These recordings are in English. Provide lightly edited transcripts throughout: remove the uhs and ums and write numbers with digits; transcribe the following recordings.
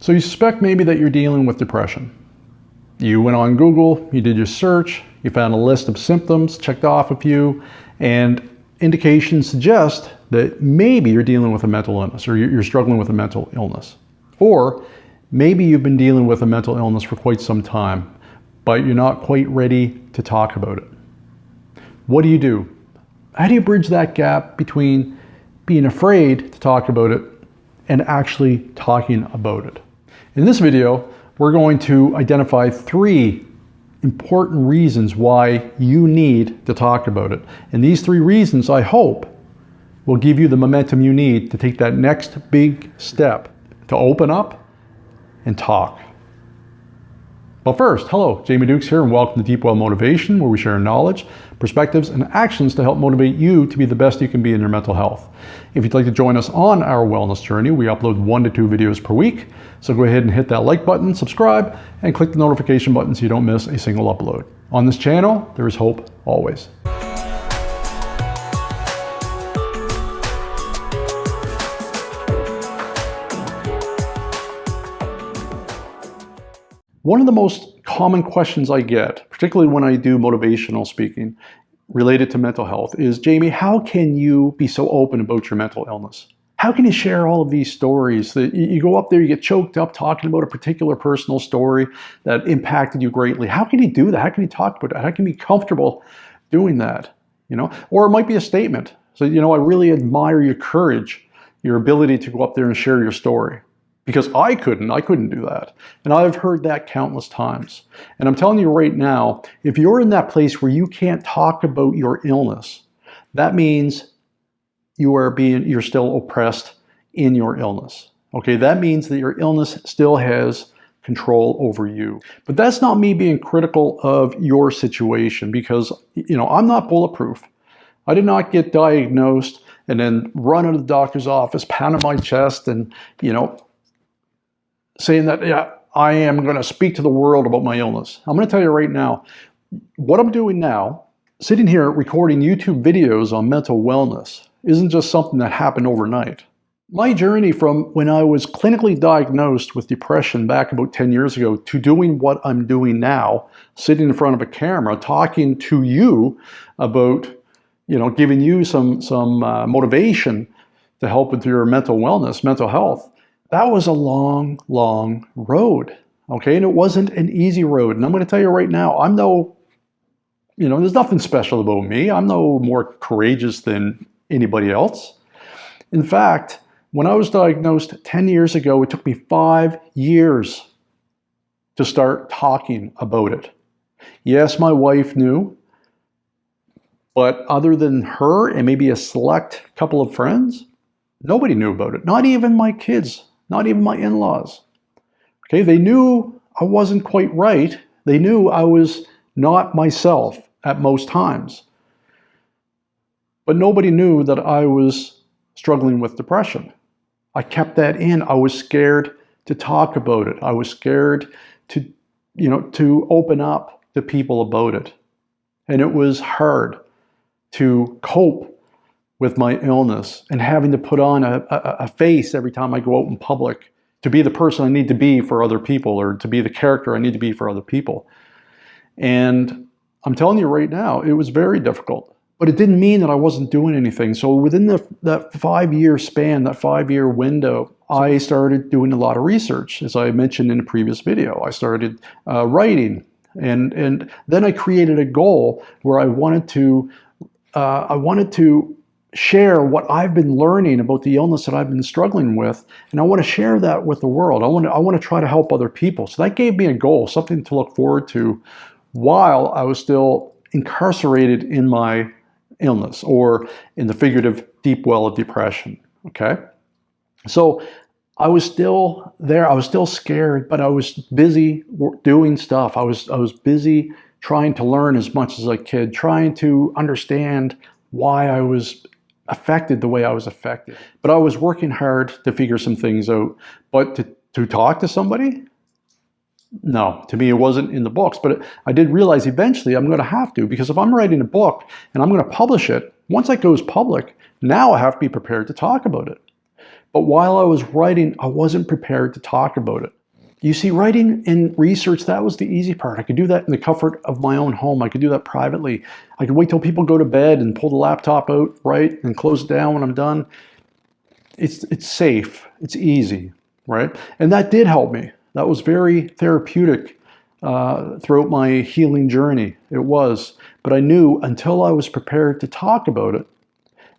So you suspect maybe that you're dealing with depression. You went on Google, you did your search, you found a list of symptoms, checked off a few, and indications suggest that maybe you're dealing with a mental illness or you're struggling with a mental illness. Or maybe you've been dealing with a mental illness for quite some time, but you're not quite ready to talk about it. What do? How do you bridge that gap between being afraid to talk about it and actually talking about it? In this video, we're going to identify 3 important reasons why you need to talk about it. And these 3 reasons, I hope, will give you the momentum you need to take that next big step to open up and talk. But first, hello, Jamie Dukes here, and welcome to Deep Well Motivation, where we share knowledge, perspectives, and actions to help motivate you to be the best you can be in your mental health. If you'd like to join us on our wellness journey, we upload 1 to 2 videos per week. So go ahead and hit that like button, subscribe, and click the notification button so you don't miss a single upload. On this channel, there is hope always. One of the most common questions I get, particularly when I do motivational speaking related to mental health, is, Jamie, how can you be so open about your mental illness? How can you share all of these stories? That you go up there, you get choked up talking about a particular personal story that impacted you greatly. How can you do that? How can you talk about that? How can you be comfortable doing that? Or it might be a statement. So, I really admire your courage, your ability to go up there and share your story. Because I couldn't do that. And I've heard that countless times. And I'm telling you right now, if you're in that place where you can't talk about your illness, that means you're still oppressed in your illness. Okay, that means that your illness still has control over you. But that's not me being critical of your situation, because I'm not bulletproof. I did not get diagnosed and then run into the doctor's office, pounding my chest and saying that, yeah, I am going to speak to the world about my illness. I'm going to tell you right now, what I'm doing now, sitting here recording YouTube videos on mental wellness, isn't just something that happened overnight. My journey from when I was clinically diagnosed with depression back about 10 years ago to doing what I'm doing now, sitting in front of a camera, talking to you about, giving you some motivation to help with your mental wellness, mental health, that was a long, long road, okay? And it wasn't an easy road. And I'm going to tell you right now, there's nothing special about me. I'm no more courageous than anybody else. In fact, when I was diagnosed 10 years ago, it took me 5 years to start talking about it. Yes, my wife knew, but other than her and maybe a select couple of friends, nobody knew about it. Not even my kids. Not even my in-laws. Okay, they knew I wasn't quite right. They knew I was not myself at most times. But nobody knew that I was struggling with depression. I kept that in. I was scared to talk about it. I was scared to open up to people about it. And it was hard to cope with my illness and having to put on a face every time I go out in public to be the person I need to be for other people, or to be the character I need to be for other people. And I'm telling you right now, it was very difficult, but it didn't mean that I wasn't doing anything. So within that 5-year span, that 5-year window, I started doing a lot of research. As I mentioned in a previous video, I started writing, and then I created a goal where I wanted to share what I've been learning about the illness that I've been struggling with, and I want to share that with the world. I want to try to help other people. So that gave me a goal, something to look forward to while I was still incarcerated in my illness, or in the figurative deep well of depression. Okay? So I was still there. I was still scared, but I was busy doing stuff. I was busy trying to learn as much as I could, trying to understand why I was affected the way I was affected. But I was working hard to figure some things out. But to talk to somebody? No, to me it wasn't in the books. But I did realize eventually I'm going to have to, because if I'm writing a book and I'm going to publish it, once it goes public, now I have to be prepared to talk about it. But while I was writing, I wasn't prepared to talk about it. You see, writing and research, that was the easy part. I could do that in the comfort of my own home. I could do that privately. I could wait till people go to bed and pull the laptop out, right, and close it down when I'm done. It's safe. It's easy, right? And that did help me. That was very therapeutic throughout my healing journey. It was. But I knew until I was prepared to talk about it,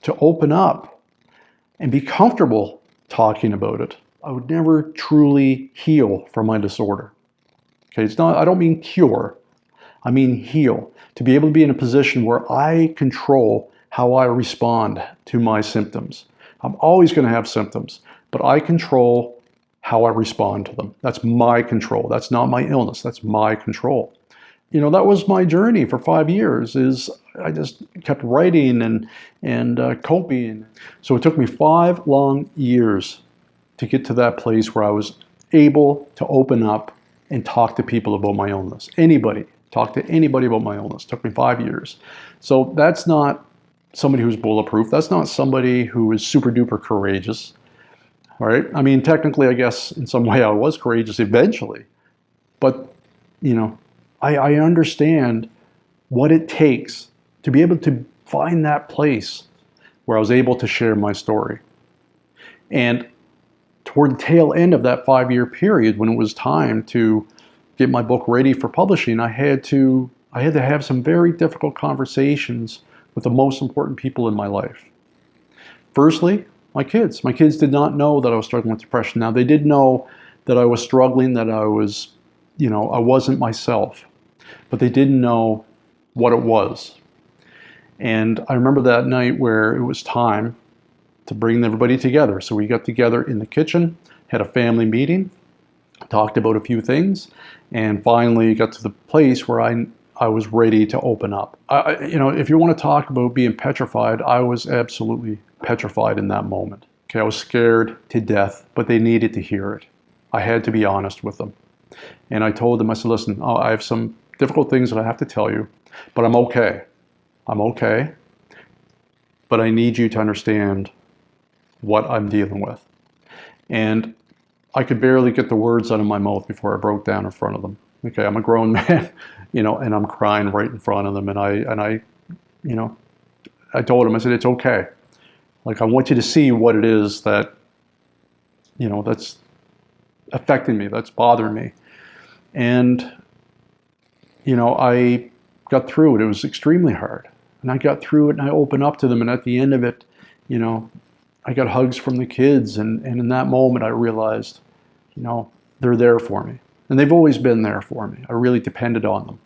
to open up and be comfortable talking about it, I would never truly heal from my disorder. Okay, it's not, I don't mean cure, I mean heal. To be able to be in a position where I control how I respond to my symptoms. I'm always going to have symptoms, but I control how I respond to them. That's my control. That's not my illness. That's my control. You know, that was my journey for 5 years, is I just kept writing and coping. So it took me 5 long years to get to that place where I was able to open up and talk to people about my illness. Talk to anybody about my illness. It took me 5 years. So that's not somebody who's bulletproof. That's not somebody who is super duper courageous. All right. I mean, technically, I guess in some way I was courageous eventually, but you know, I understand what it takes to be able to find that place where I was able to share my story. And toward the tail end of that 5-year period, when it was time to get my book ready for publishing, I had to have some very difficult conversations with the most important people in my life. Firstly, my kids. My kids did not know that I was struggling with depression. Now, they did know that I was struggling, that I was, I wasn't myself, but they didn't know what it was. And I remember that night where it was time to bring everybody together. So we got together in the kitchen, had a family meeting, talked about a few things, and finally got to the place where I was ready to open up. If you want to talk about being petrified, I was absolutely petrified in that moment. Okay, I was scared to death, but they needed to hear it. I had to be honest with them. And I told them, I said, listen, I have some difficult things that I have to tell you, but I'm okay. I'm okay, but I need you to understand what I'm dealing with. And I could barely get the words out of my mouth before I broke down in front of them. Okay, I'm a grown man, and I'm crying right in front of them. And I told them, I said, it's okay. Like, I want you to see what it is that, that's affecting me, that's bothering me. And, I got through it. It was extremely hard. And I got through it and I opened up to them. And at the end of it, I got hugs from the kids. And in that moment, I realized, they're there for me. And they've always been there for me. I really depended on them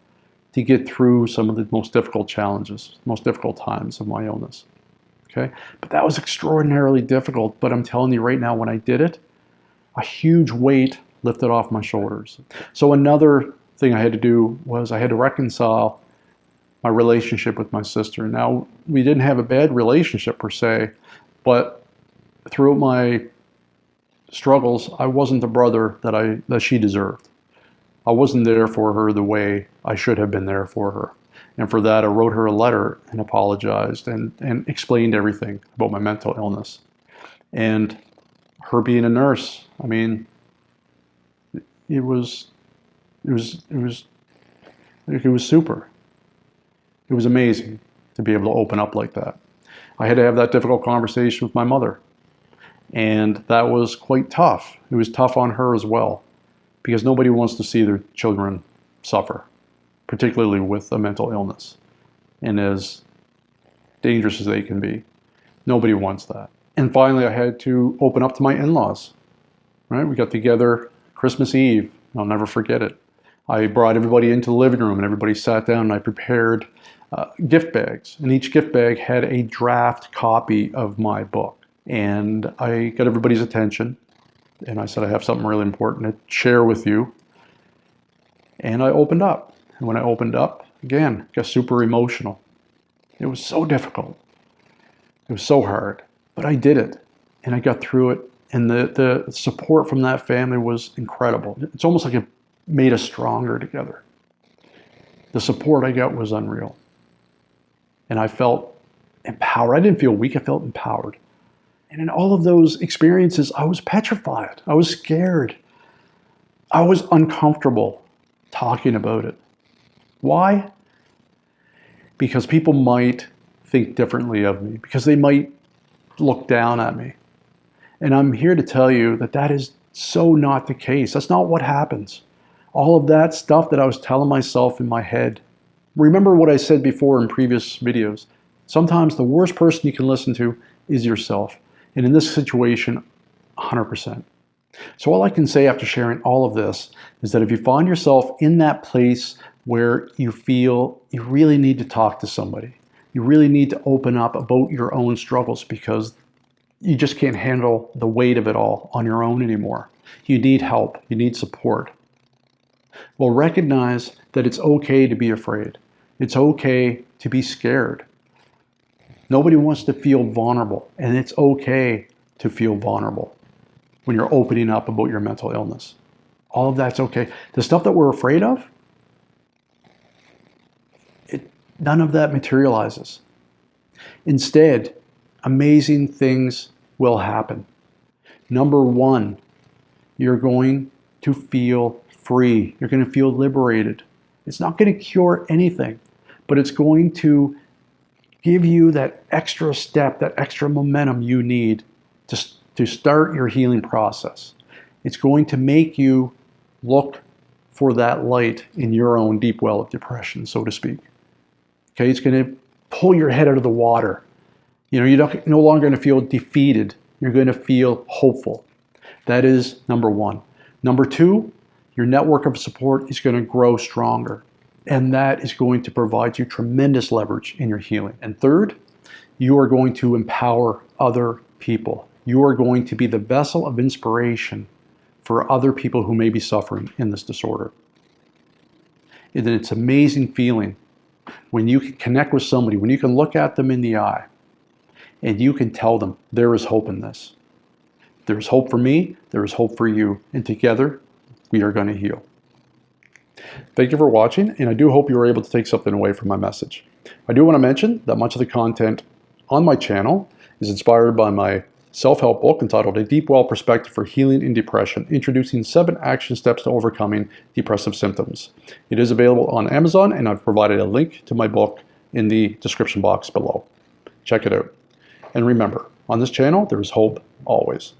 to get through some of the most difficult challenges, most difficult times of my illness. Okay? But that was extraordinarily difficult. But I'm telling you right now, when I did it, a huge weight lifted off my shoulders. So another thing I had to do was I had to reconcile my relationship with my sister. Now, we didn't have a bad relationship per se, but throughout my struggles, I wasn't the brother that she deserved. I wasn't there for her the way I should have been there for her. And for that, I wrote her a letter and apologized and explained everything about my mental illness. And her being a nurse, I mean, it was super. It was amazing to be able to open up like that. I had to have that difficult conversation with my mother. And that was quite tough. It was tough on her as well, because nobody wants to see their children suffer, particularly with a mental illness, and as dangerous as they can be. Nobody wants that. And finally, I had to open up to my in-laws. Right? We got together Christmas Eve. I'll never forget it. I brought everybody into the living room, and everybody sat down, and I prepared gift bags. And each gift bag had a draft copy of my book. And I got everybody's attention. And I said, I have something really important to share with you. And I opened up. And when I opened up, again, got super emotional. It was so difficult. It was so hard. But I did it. And I got through it. And the support from that family was incredible. It's almost like it made us stronger together. The support I got was unreal. And I felt empowered. I didn't feel weak. I felt empowered. And in all of those experiences, I was petrified. I was scared. I was uncomfortable talking about it. Why? Because people might think differently of me, because they might look down at me. And I'm here to tell you that that is so not the case. That's not what happens. All of that stuff that I was telling myself in my head. Remember what I said before in previous videos. Sometimes the worst person you can listen to is yourself. And in this situation, 100%. So all I can say after sharing all of this is that if you find yourself in that place where you feel you really need to talk to somebody, you really need to open up about your own struggles because you just can't handle the weight of it all on your own anymore. You need help. You need support. Well, recognize that it's okay to be afraid. It's okay to be scared. Nobody wants to feel vulnerable, and it's okay to feel vulnerable when you're opening up about your mental illness. All of that's okay. The stuff that we're afraid of, none of that materializes. Instead, amazing things will happen. Number one, you're going to feel free. You're going to feel liberated. It's not going to cure anything, but it's going to give you that extra step, that extra momentum you need to start your healing process. It's going to make you look for that light in your own deep well of depression, so to speak. Okay, it's going to pull your head out of the water. You're no longer going to feel defeated. You're going to feel hopeful. That is number one. Number two, your network of support is going to grow stronger. And that is going to provide you tremendous leverage in your healing. And third, you are going to empower other people. You are going to be the vessel of inspiration for other people who may be suffering in this disorder. And it's an amazing feeling when you can connect with somebody, when you can look at them in the eye, and you can tell them there is hope in this. There is hope for me, there is hope for you, and together we are going to heal. Thank you for watching, and I do hope you were able to take something away from my message. I do want to mention that much of the content on my channel is inspired by my self-help book entitled A Deep Well Perspective for Healing in Depression, introducing 7 action steps to overcoming depressive symptoms. It is available on Amazon, and I've provided a link to my book in the description box below. Check it out. And remember, on this channel, there is hope always.